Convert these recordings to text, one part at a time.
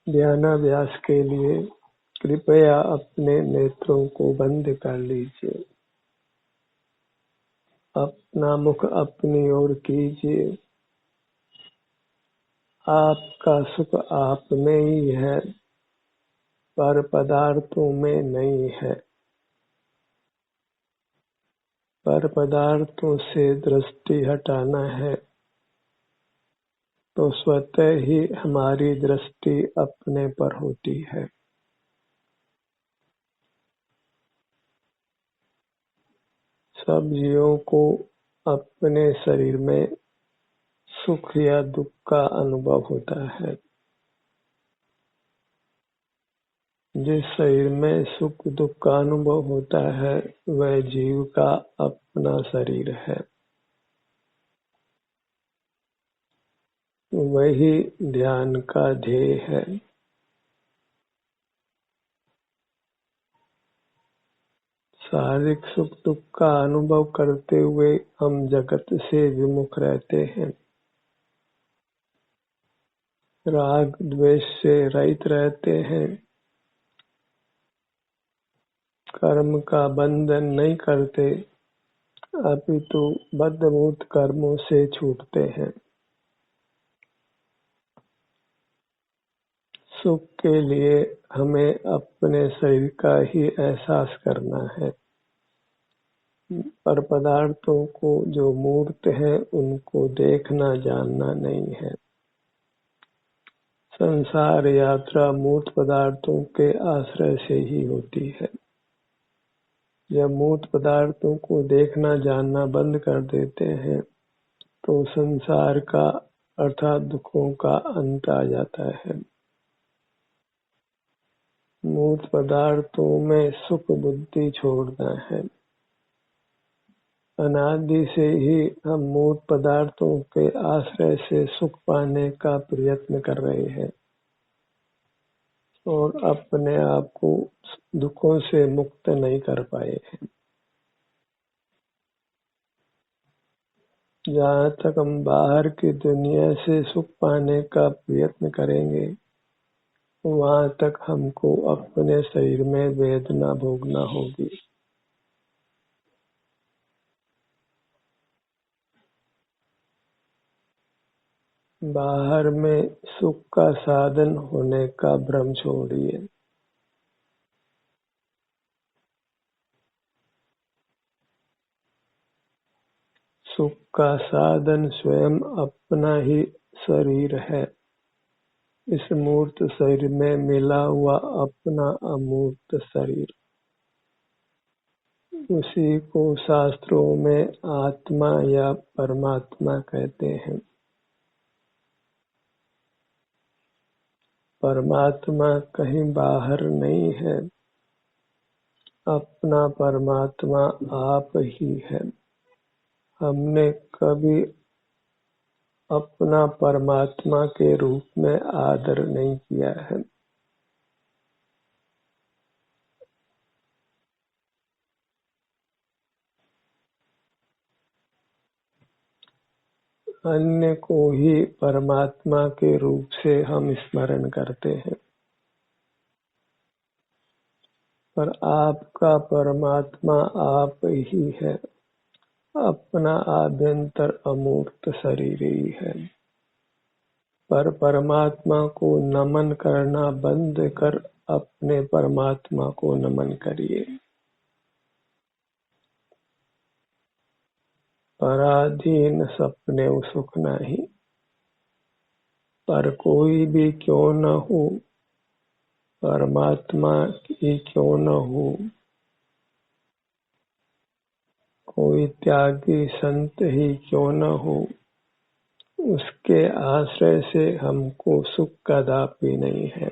ध्यानाभ्यास के लिए कृपया अपने नेत्रों को बंद कर लीजिए। अपना मुख अपनी ओर कीजिए। आपका सुख आप में ही है, पर पदार्थों में नहीं है। पर पदार्थों से दृष्टि हटाना है तो स्वतः ही हमारी दृष्टि अपने पर होती है। सब जीवों को अपने शरीर में सुख या दुख का अनुभव होता है। जिस शरीर में सुख दुख का अनुभव होता है वह जीव का अपना शरीर है। वही ध्यान का ध्येय है। शारीरिक सुख दुख का अनुभव करते हुए हम जगत से विमुख रहते हैं। राग द्वेष से रहित रहते हैं। कर्म का बंधन नहीं करते, अपितु बद्धभूत कर्मों से छूटते हैं। सुख के लिए हमें अपने शरीर का ही एहसास करना है, पर पदार्थों को जो मूर्त है उनको देखना जानना नहीं है। संसार यात्रा मूर्त पदार्थों के आश्रय से ही होती है। जब मूर्त पदार्थों को देखना जानना बंद कर देते हैं तो संसार का अर्थात दुखों का अंत आ जाता है। मूर्त पदार्थों में सुख बुद्धि छोड़ना है। अनादि से ही हम मूर्त पदार्थों के आश्रय से सुख पाने का प्रयत्न कर रहे हैं और अपने आप को दुखों से मुक्त नहीं कर पाए हैं। जहाँ तक हम बाहर की दुनिया से सुख पाने का प्रयत्न करेंगे वहाँ तक हमको अपने शरीर में वेदना भोगना होगी। बाहर में सुख का साधन होने का भ्रम छोड़िए। सुख का साधन स्वयं अपना ही शरीर है। इस मूर्त शरीर में मिला हुआ अपना अमूर्त शरीर, उसी को शास्त्रों में आत्मा या परमात्मा कहते हैं। परमात्मा कहीं बाहर नहीं है, अपना परमात्मा आप ही है। हमने कभी अपना परमात्मा के रूप में आदर नहीं किया है। अन्य को ही परमात्मा के रूप से हम स्मरण करते हैं, पर आपका परमात्मा आप ही है। अपना आभ्यंतर अमूर्त शरीर ही है। पर परमात्मा को नमन करना बंद कर अपने परमात्मा को नमन करिए। पराधीन सपने सुख नहीं, पर कोई भी क्यों न हो, परमात्मा ही क्यों न हो, कोई त्यागी संत ही क्यों न हो, उसके आश्रय से हमको सुख कदापि नहीं है।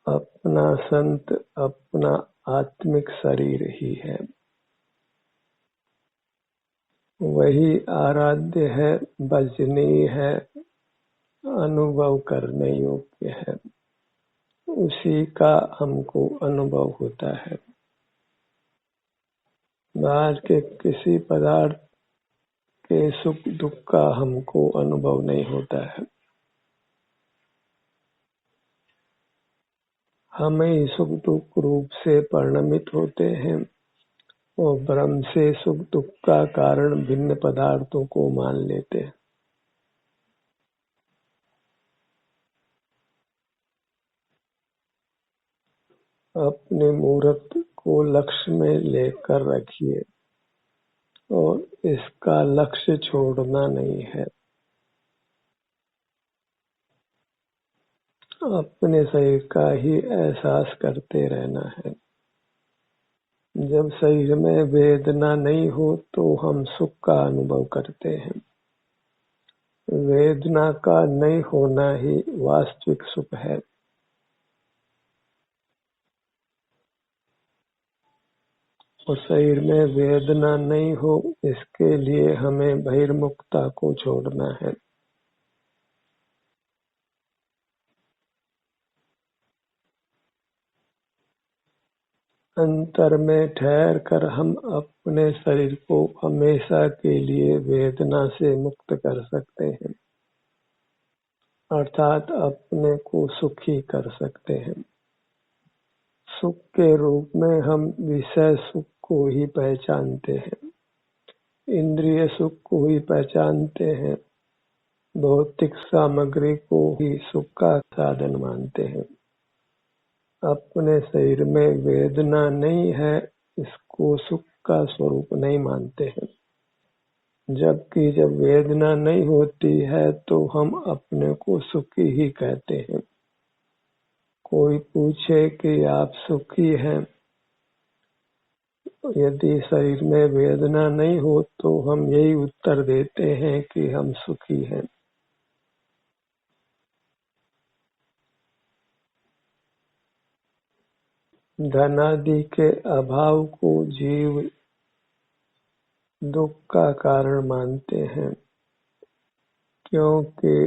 अपना संत अपना आत्मिक शरीर ही है। वही आराध्य है, भजनीय है, अनुभव करने योग्य है। उसी का हमको अनुभव होता है। बाहर के किसी पदार्थ के सुख दुख का हमको अनुभव नहीं होता है। हम ही सुख दुख रूप से परिणमित होते हैं और ब्रह्म से सुख दुख का कारण भिन्न पदार्थों को मान लेते हैं। अपने मूर्त को लक्ष्य में लेकर रखिए और इसका लक्ष्य छोड़ना नहीं है। अपने शरीर का ही एहसास करते रहना है। जब शरीर में वेदना नहीं हो तो हम सुख का अनुभव करते हैं। वेदना का नहीं होना ही वास्तविक सुख है। और शरीर में वेदना नहीं हो इसके लिए हमें बहिर्मुखता को छोड़ना है। अंतर में ठहर कर हम अपने शरीर को हमेशा के लिए वेदना से मुक्त कर सकते हैं, अर्थात अपने को सुखी कर सकते हैं। सुख के रूप में हम विषय सुख को ही पहचानते हैं, इंद्रिय सुख को ही पहचानते हैं, भौतिक सामग्री को ही सुख का साधन मानते हैं। अपने शरीर में वेदना नहीं है इसको सुख का स्वरूप नहीं मानते हैं, जबकि जब वेदना नहीं होती है तो हम अपने को सुखी ही कहते हैं। कोई पूछे कि आप सुखी हैं, यदि शरीर में वेदना नहीं हो तो हम यही उत्तर देते हैं कि हम सुखी हैं। धनादि के अभाव को जीव दुख का कारण मानते हैं, क्योंकि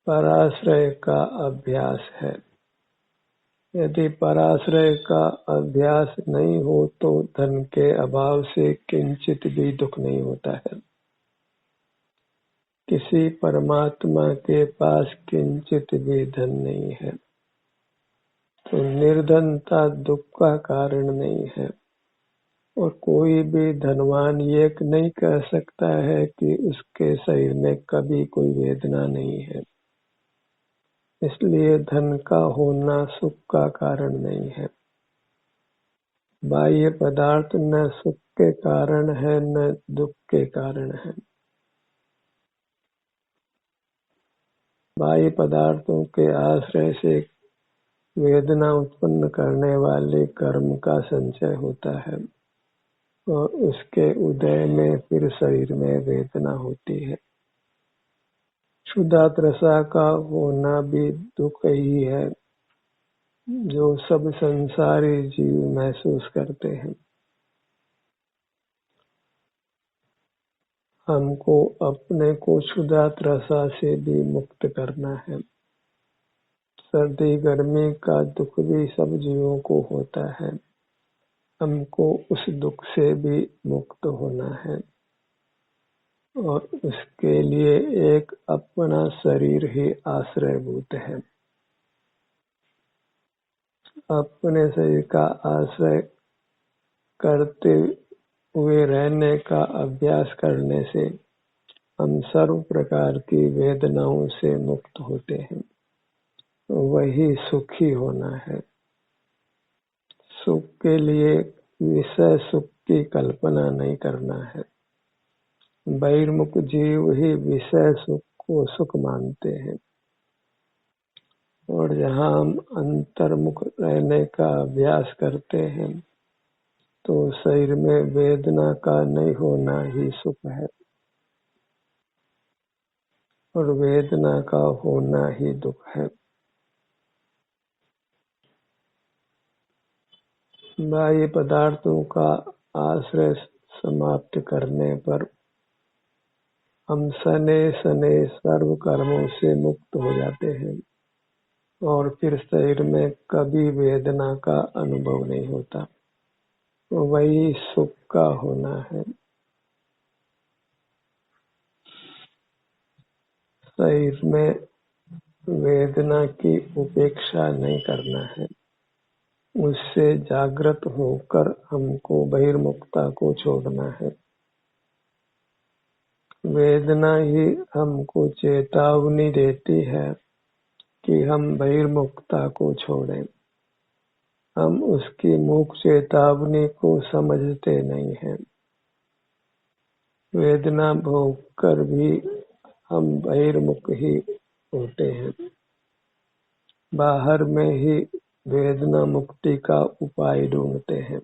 पराश्रय का अभ्यास है। यदि पराश्रय का अभ्यास नहीं हो तो धन के अभाव से किंचित भी दुख नहीं होता है। किसी परमात्मा के पास किंचित भी धन नहीं है तो निर्धनता दुख का कारण नहीं है। और कोई भी धनवान ये नहीं कह सकता है कि उसके शरीर में कभी कोई वेदना नहीं है। इसलिए धन का होना सुख का कारण नहीं है। बाह्य पदार्थ न सुख के कारण है न दुख के कारण है। बाह्य पदार्थों के आश्रय से वेदना उत्पन्न करने वाले कर्म का संचय होता है और उसके उदय में फिर शरीर में वेदना होती है। क्षुधातृषा का होना भी दुख ही है जो सब संसारी जीव महसूस करते हैं। हमको अपने को क्षुधातृषा से भी मुक्त करना है। सर्दी गर्मी का दुख भी सब जीवों को होता है, हमको उस दुख से भी मुक्त होना है और उसके लिए एक अपना शरीर ही आश्रयभूत है। अपने शरीर का आश्रय करते हुए रहने का अभ्यास करने से हम सर्व प्रकार की वेदनाओं से मुक्त होते हैं। वही सुखी होना है। सुख के लिए विषय सुख की कल्पना नहीं करना है। बहिर्मुख जीव ही विषय सुख को सुख मानते हैं और जहाँ हम अंतर्मुख रहने का अभ्यास करते हैं तो शरीर में वेदना का नहीं होना ही सुख है और वेदना का होना ही दुख है। बाह्य पदार्थों का आश्रय समाप्त करने पर हम सने सने सर्व कर्मों से मुक्त हो जाते हैं और फिर शरीर में कभी वेदना का अनुभव नहीं होता। वही सुख का होना है। शरीर में वेदना की उपेक्षा नहीं करना है, उससे जागृत होकर हमको बहिर्मुखता को छोड़ना है। वेदना ही हमको चेतावनी देती है कि हम बहिर्मुखता को छोड़ें। हम उसकी मुख चेतावनी को समझते नहीं हैं। वेदना भोगकर भी हम बहिर्मुख ही होते हैं। बाहर में ही वेदना मुक्ति का उपाय ढूंढते हैं,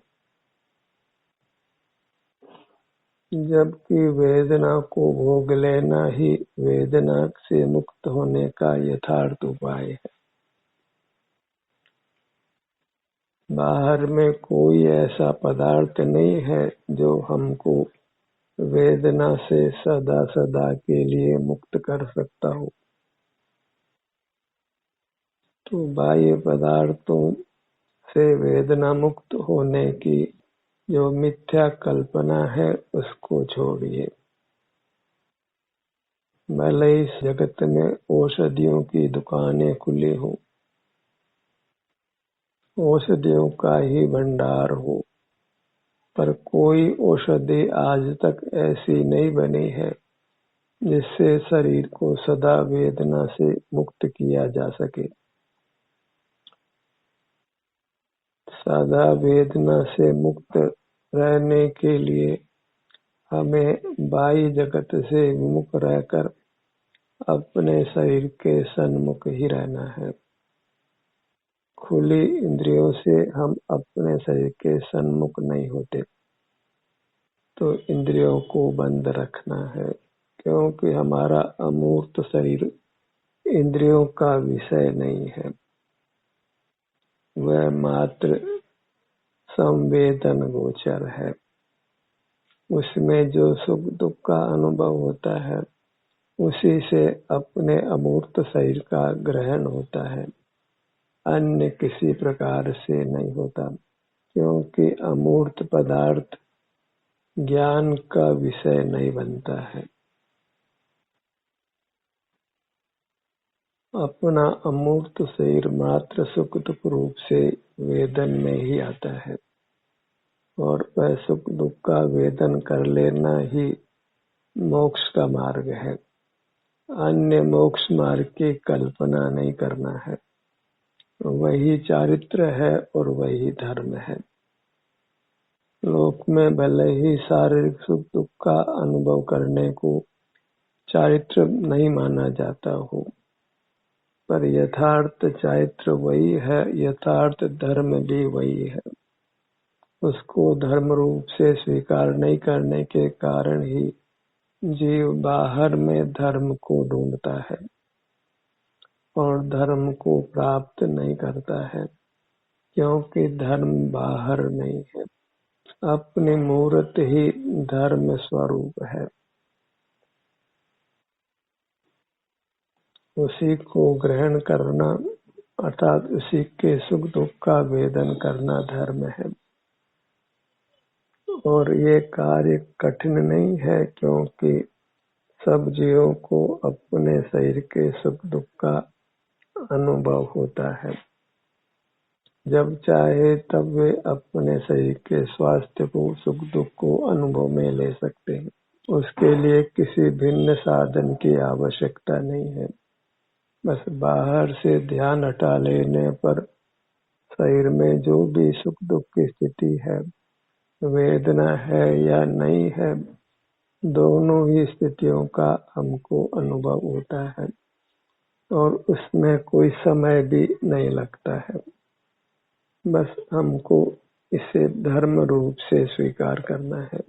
जबकि वेदना को भोग लेना ही वेदना से मुक्त होने का यथार्थ उपाय है। बाहर में कोई ऐसा पदार्थ नहीं है जो हमको वेदना से सदा सदा के लिए मुक्त कर सकता हो। तो बाह्य पदार्थों से वेदना मुक्त होने की जो मिथ्या कल्पना है उसको छोड़िए। भले इस जगत में औषधियों की दुकानें खुली हो, औषधियों का ही भंडार हो, पर कोई औषधि आज तक ऐसी नहीं बनी है जिससे शरीर को सदा वेदना से मुक्त किया जा सके। सदा वेदना से मुक्त रहने के लिए हमें बाह्य जगत से विमुख रहकर अपने शरीर के सन्मुख ही रहना है। खुली इंद्रियों से हम अपने शरीर के सन्मुख नहीं होते, तो इंद्रियों को बंद रखना है, क्योंकि हमारा अमूर्त शरीर इंद्रियों का विषय नहीं है। वह मात्र संवेदन गोचर है। उसमें जो सुख दुख का अनुभव होता है उसी से अपने अमूर्त शरीर का ग्रहण होता है, अन्य किसी प्रकार से नहीं होता, क्योंकि अमूर्त पदार्थ ज्ञान का विषय नहीं बनता है। अपना अमूर्त शरीर मात्र सुख दुख रूप से वेदन में ही आता है, और वह सुख दुख का वेदन कर लेना ही मोक्ष का मार्ग है। अन्य मोक्ष मार्ग की कल्पना नहीं करना है। वही चारित्र है और वही धर्म है। लोक में भले ही शारीरिक सुख दुख का अनुभव करने को चारित्र नहीं माना जाता हो, पर यथार्थ चारित्र वही है, यथार्थ धर्म भी वही है। उसको धर्म रूप से स्वीकार नहीं करने के कारण ही जीव बाहर में धर्म को ढूंढता है और धर्म को प्राप्त नहीं करता है, क्योंकि धर्म बाहर नहीं है। अपनी मूर्त ही धर्म स्वरूप है। उसी को ग्रहण करना अर्थात उसी के सुख दुख का वेदन करना धर्म है। और ये कार्य कठिन नहीं है, क्योंकि सब जीवों को अपने शरीर के सुख दुख का अनुभव होता है। जब चाहे तब वे अपने शरीर के स्वास्थ्य को सुख दुख को अनुभव में ले सकते हैं। उसके लिए किसी भिन्न साधन की आवश्यकता नहीं है। बस बाहर से ध्यान हटा लेने पर शरीर में जो भी सुख दुख की स्थिति है, वेदना है या नहीं है, दोनों ही स्थितियों का हमको अनुभव होता है और उसमें कोई समय भी नहीं लगता है। बस हमको इसे धर्म रूप से स्वीकार करना है।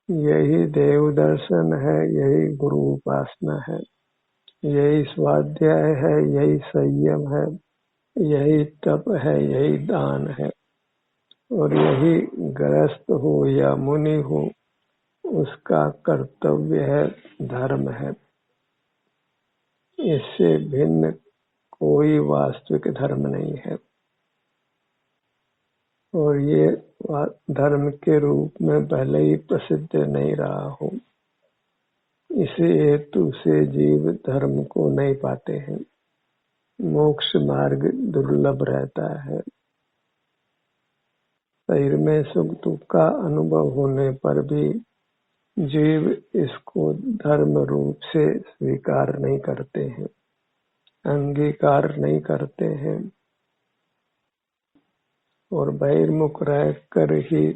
यही देव दर्शन है, यही गुरु उपासना है, यही स्वाध्याय है, यही संयम है, यही तप है, यही दान है, और यही गृहस्थ हो या मुनि हो उसका कर्तव्य है, धर्म है। इससे भिन्न कोई वास्तविक धर्म नहीं है, और ये धर्म के रूप में भले ही प्रसिद्ध नहीं रहा हो, इसी हेतु से जीव धर्म को नहीं पाते हैं। मोक्ष मार्ग दुर्लभ रहता है। शरीर में सुख दुख का अनुभव होने पर भी जीव इसको धर्म रूप से स्वीकार नहीं करते हैं, अंगीकार नहीं करते हैं और बहिर्मुख रहकर ही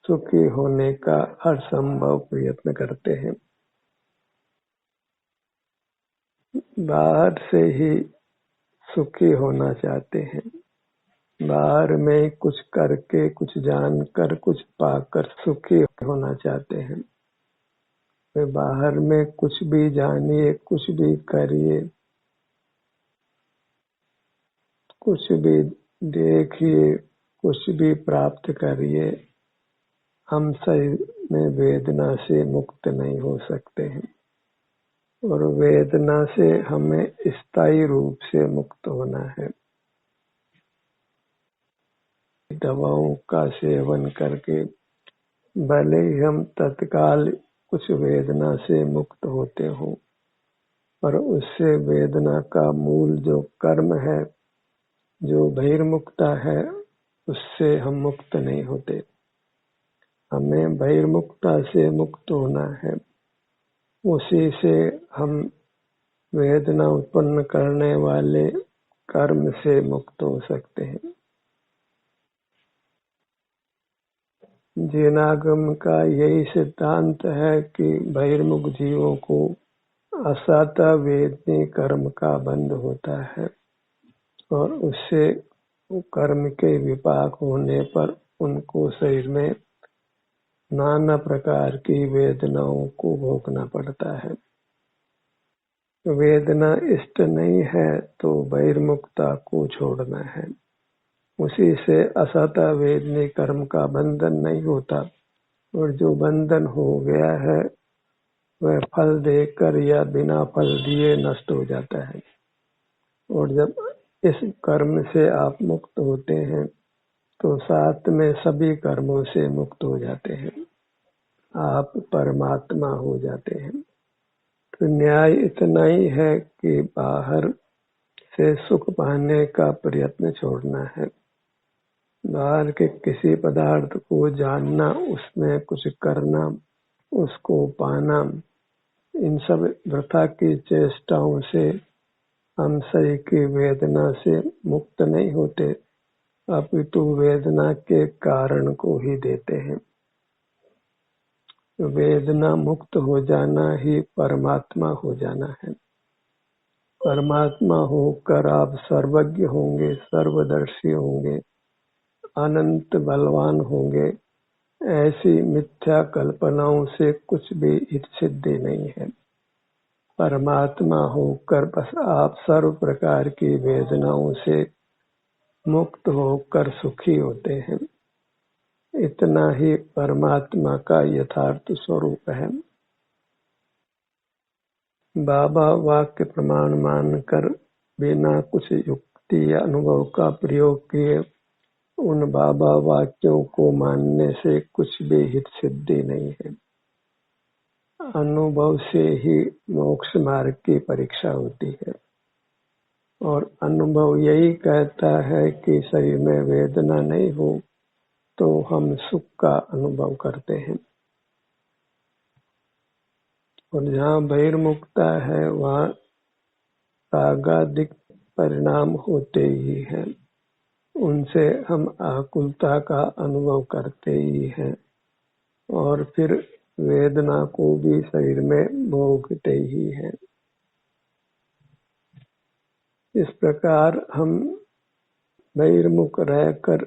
सुखी होने का हर संभव प्रयत्न करते हैं। बाहर से ही सुखी होना चाहते हैं, बाहर में कुछ करके, कुछ जानकर, कुछ पाकर सुखी होना चाहते हैं। वे बाहर में कुछ भी जानिए, कुछ भी करिए, कुछ भी देखिए, कुछ भी प्राप्त करिए, हम शरीर में वेदना से मुक्त नहीं हो सकते हैं और वेदना से हमें स्थायी रूप से मुक्त होना है। दवाओं का सेवन करके भले ही हम तत्काल कुछ वेदना से मुक्त होते हो, पर उससे वेदना का मूल जो कर्म है, जो बहिर्मुखता है, उससे हम मुक्त नहीं होते। हमें बहिर्मुखता से मुक्त होना है, उसी से हम वेदना उत्पन्न करने वाले कर्म से मुक्त हो सकते हैं। जैनागम का यही सिद्धांत है कि बहिर्मुख जीवों को असाता वेदनी कर्म का बंध होता है और उससे कर्म के विपाक होने पर उनको शरीर में नाना प्रकार की वेदनाओं को भोगना पड़ता है। वेदना इष्ट नहीं है तो बहिर्मुखता को छोड़ना है। उसी से असता वेदनी कर्म का बंधन नहीं होता और जो बंधन हो गया है वह फल देकर या बिना फल दिए नष्ट हो जाता है। और जब इस कर्म से आप मुक्त होते हैं तो साथ में सभी कर्मों से मुक्त हो जाते हैं, आप परमात्मा हो जाते हैं। तो न्याय इतना ही है कि बाहर से सुख पाने का प्रयत्न छोड़ना है। बाहर के किसी पदार्थ को जानना, उसमें कुछ करना, उसको पाना, इन सब वृथा की चेष्टाओं से हम शरीर की वेदना से मुक्त नहीं होते, अपितु वेदना के कारण को ही देते हैं। वेदना मुक्त हो जाना ही परमात्मा हो जाना है। परमात्मा होकर आप सर्वज्ञ होंगे, सर्वदर्शी होंगे, अनंत बलवान होंगे। ऐसी मिथ्या कल्पनाओं से कुछ भी हित सिद्धि नहीं है। परमात्मा होकर बस आप सर्व प्रकार की वेदनाओं से मुक्त होकर सुखी होते हैं। इतना ही परमात्मा का यथार्थ स्वरूप है। बाबा वाक्य प्रमाण मानकर बिना कुछ युक्ति या अनुभव का प्रयोग किए उन बाबा वाक्यों को मानने से कुछ भी हित सिद्धि नहीं है। अनुभव से ही मोक्ष मार्ग की परीक्षा होती है और अनुभव यही कहता है कि शरीर में वेदना नहीं हो तो हम सुख का अनुभव करते हैं। और जहाँ बहिर्मुखता है वहाँ रागादिक परिणाम होते ही हैं, उनसे हम आकुलता का अनुभव करते ही हैं और फिर वेदना को भी शरीर में भोगते ही हैं। इस प्रकार हम बहिर्मुख रहकर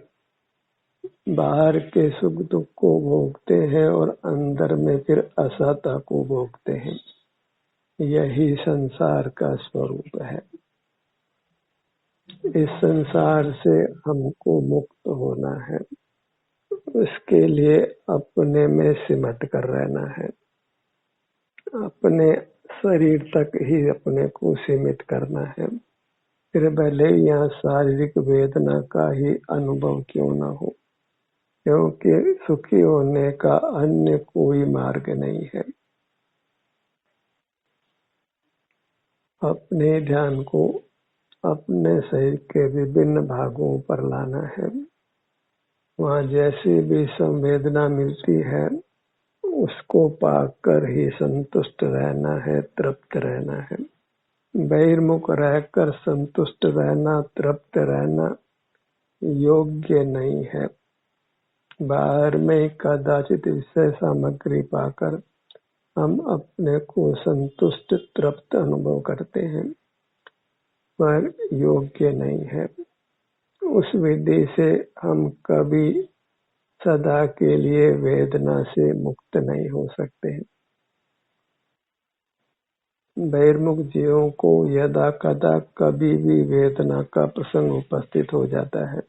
बाहर के सुख दुख को भोगते हैं और अंदर में फिर असहता को भोगते हैं। यही संसार का स्वरूप है। इस संसार से हमको मुक्त होना है, उसके लिए अपने में सिमट कर रहना है, अपने शरीर तक ही अपने को सीमित करना है। फिर भले यहाँ शारीरिक वेदना का ही अनुभव क्यों न हो, क्योंकि सुखी होने का अन्य कोई मार्ग नहीं है। अपने ध्यान को अपने शरीर के विभिन्न भागों पर लाना है। वहाँ जैसी भी संवेदना मिलती है उसको पाकर ही संतुष्ट रहना है, तृप्त रहना है। बहिर्मुख रहकर संतुष्ट रहना, तृप्त रहना योग्य नहीं है। बाहर में कदाचित विषय सामग्री पाकर हम अपने को संतुष्ट, तृप्त अनुभव करते हैं, पर योग्य नहीं है। उस विधि से हम कभी सदा के लिए वेदना से मुक्त नहीं हो सकते हैं। बहिर्मुख जीवों को यदा कदा कभी भी वेदना का प्रसंग उपस्थित हो जाता है।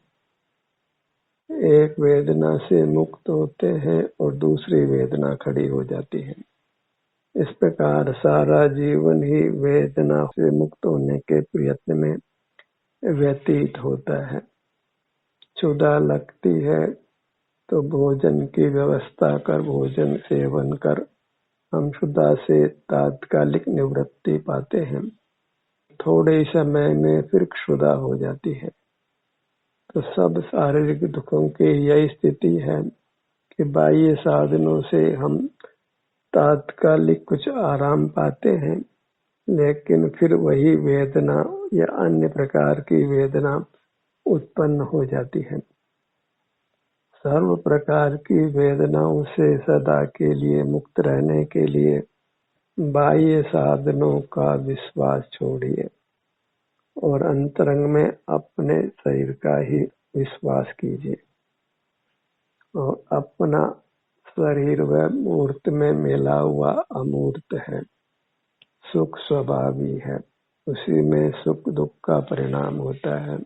एक वेदना से मुक्त होते हैं और दूसरी वेदना खड़ी हो जाती है। इस प्रकार सारा जीवन ही वेदना से मुक्त होने के प्रयत्न में व्यतीत होता है। क्षुधा लगती है तो भोजन की व्यवस्था कर भोजन सेवन कर हम क्षुधा से तात्कालिक निवृत्ति पाते हैं। थोड़े समय में फिर क्षुधा हो जाती है। तो सब शारीरिक दुखों की यही स्थिति है कि बाह्य साधनों से हम तात्कालिक कुछ आराम पाते हैं, लेकिन फिर वही वेदना या अन्य प्रकार की वेदना उत्पन्न हो जाती है। सर्व प्रकार की वेदनाओं से सदा के लिए मुक्त रहने के लिए बाह्य साधनों का विश्वास छोड़िए और अंतरंग में अपने शरीर का ही विश्वास कीजिए। और अपना शरीर व मूर्त में मिला हुआ अमूर्त है, सुख स्वभावी है, उसी में सुख दुख का परिणाम होता है।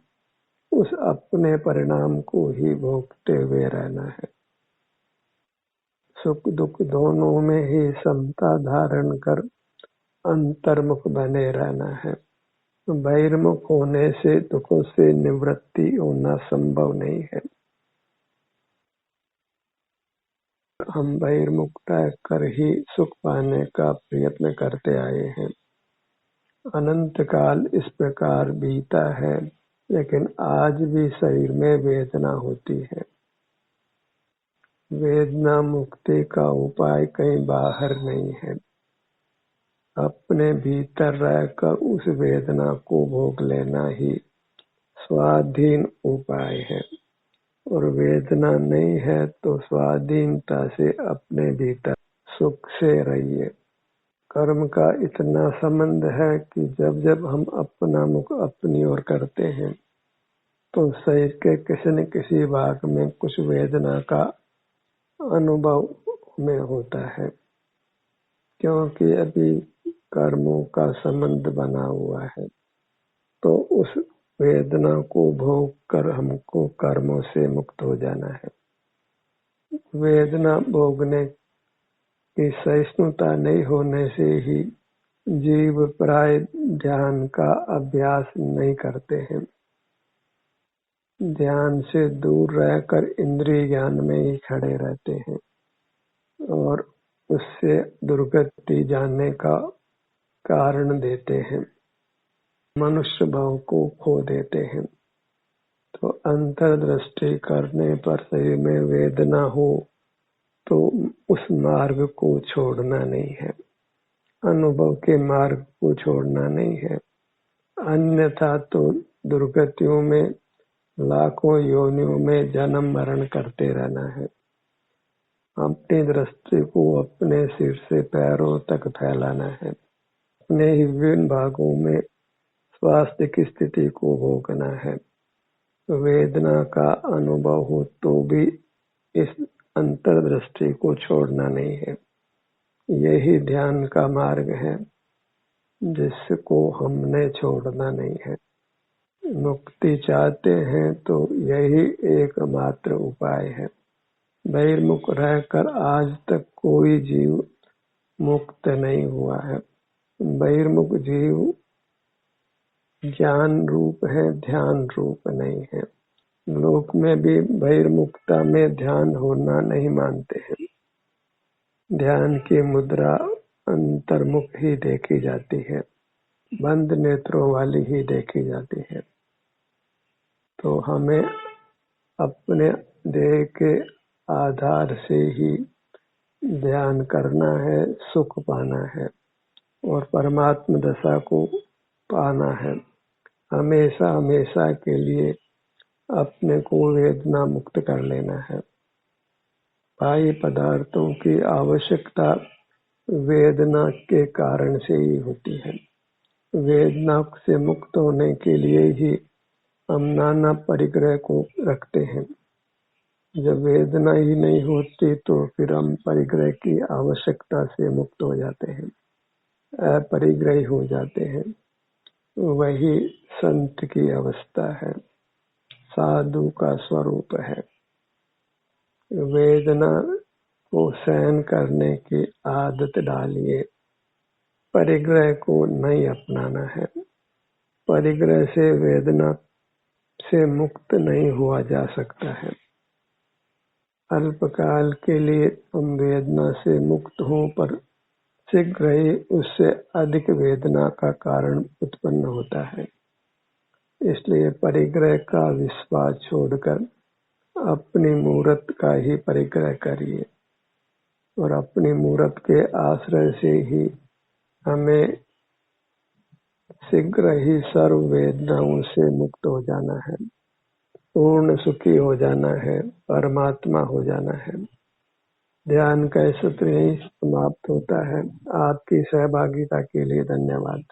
उस अपने परिणाम को ही भोगते हुए रहना है। सुख दुख दोनों में ही समता धारण कर अंतर्मुख बने रहना है। बहिर्मुख होने से दुखों से निवृत्ति होना संभव नहीं है। हम बहिर्मुखता कर ही सुख पाने का प्रयत्न करते आए हैं। अनंत काल इस प्रकार बीता है, लेकिन आज भी शरीर में वेदना होती है। वेदना मुक्ति का उपाय कहीं बाहर नहीं है, अपने भीतर रहकर उस वेदना को भोग लेना ही स्वाधीन उपाय है। और वेदना नहीं है तो स्वाधीनता से अपने भीतर सुख से रहिए। कर्म का इतना संबंध है कि जब जब हम अपना मुख अपनी ओर करते हैं तो शरीर के किसी न किसी भाग में कुछ वेदना का अनुभव में होता है, क्योंकि अभी कर्मों का संबंध बना हुआ है। तो उस वेदना को भोग कर हमको कर्मों से मुक्त हो जाना है। वेदना भोगने की सहिष्णुता नहीं होने से ही जीव प्राय ध्यान का अभ्यास नहीं करते हैं। ध्यान से दूर रहकर इंद्रिय ज्ञान में ही खड़े रहते हैं और उससे दुर्गति जाने का कारण देते हैं। मनुष्य भाव को खो देते हैं। तो अंतर्दृष्टि करने पर शरीर में वेदना हो तो उस मार्ग को छोड़ना नहीं है, अनुभव के मार्ग को छोड़ना नहीं है। अन्यथा तो दुर्गतियों में लाखों योनियों में जन्म मरण करते रहना है। अपनी दृष्टि को अपने सिर से पैरों तक फैलाना है। अपने ही विभिन्न भागों में स्वास्थ्य की स्थिति को भोगना है। वेदना का अनुभव हो तो भी इस अंतर्दृष्टि को छोड़ना नहीं है। यही ध्यान का मार्ग है जिसको हमने छोड़ना नहीं है। मुक्ति चाहते हैं तो यही एकमात्र उपाय है। बहिर्मुख रहकर आज तक कोई जीव मुक्त नहीं हुआ है। बहिर्मुख जीव ज्ञान रूप है, ध्यान रूप नहीं है। लोक में भी बहिर्मुखता में ध्यान होना नहीं मानते हैं। ध्यान की मुद्रा अंतर्मुख ही देखी जाती है। बंद नेत्रों वाली ही देखी जाती है। तो हमें अपने देह के आधार से ही ध्यान करना है, सुख पाना है और परमात्म दशा को पाना है। हमेशा हमेशा के लिए अपने को वेदना मुक्त कर लेना है। बाह्य पदार्थों की आवश्यकता वेदना के कारण से ही होती है। वेदना से मुक्त होने के लिए ही हम नाना परिग्रह को रखते हैं। जब वेदना ही नहीं होती तो फिर हम परिग्रह की आवश्यकता से मुक्त हो जाते हैं, अपरिग्रही हो जाते हैं। वही संत की अवस्था है, साधु का स्वरूप है। वेदना को सहन करने की आदत डालिए, परिग्रह को नहीं अपनाना है। परिग्रह से वेदना से मुक्त नहीं हुआ जा सकता है। अल्पकाल के लिए हम वेदना से मुक्त हों, पर शीघ्र ही उससे अधिक वेदना का कारण उत्पन्न होता है। इसलिए परिग्रह का विश्वास छोड़कर अपनी मूरत का ही परिग्रह करिए और अपनी मूरत के आश्रय से ही हमें शीघ्र ही सर्व वेदनाओं से मुक्त हो जाना है, पूर्ण सुखी हो जाना है, परमात्मा हो जाना है। ध्यान का सत्र यही समाप्त होता है। आपकी सहभागिता के लिए धन्यवाद।